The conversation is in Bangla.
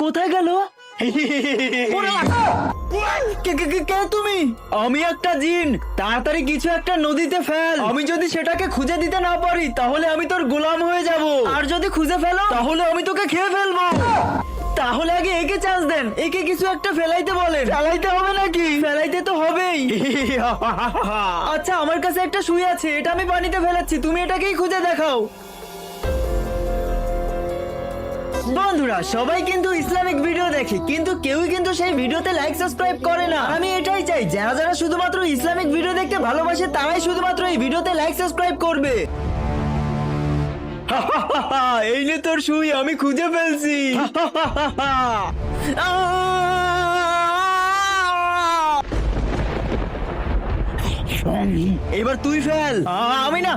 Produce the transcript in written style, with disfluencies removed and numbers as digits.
কোথায় গেল? কে তুমি? আমি একটা জিন। তাড়াতাড়ি কিছু একটা নদীতে ফেল। আমি যদি সেটাকে খুঁজে দিতে না পারি তাহলে আমি তোর গোলাম হয়ে যাব, আর যদি খুঁজে ফেলো তাহলে আমি তোকে খেয়ে ফেলবো। তাহলে আগে একে চান্স দেন, একে কিছু একটা ফেলাইতে বলেন। ফেলাইতে হবে নাকি? ফেলাইতে তো হবেই। আচ্ছা, আমার কাছে একটা সুই আছে, এটা আমি পানিতে ফেলাচ্ছি, তুমি এটাকেই খুঁজে দেখাও। বন্ধুরা, সবাই কিন্তু ইসলামিক ভিডিও দেখে, কিন্তু কেউই কিন্তু সেই ভিডিওতে লাইক সাবস্ক্রাইব করে না। আমি এটাই চাই, যারা যারা শুধুমাত্র ইসলামিক ভিডিও দেখতে ভালোবাসে তারাই শুধুমাত্র এই ভিডিওতে লাইক সাবস্ক্রাইব করবে। এই নে তোর সুই, আমি খুঁজে ফেলছি। এবার তুই ফেল। আমি না।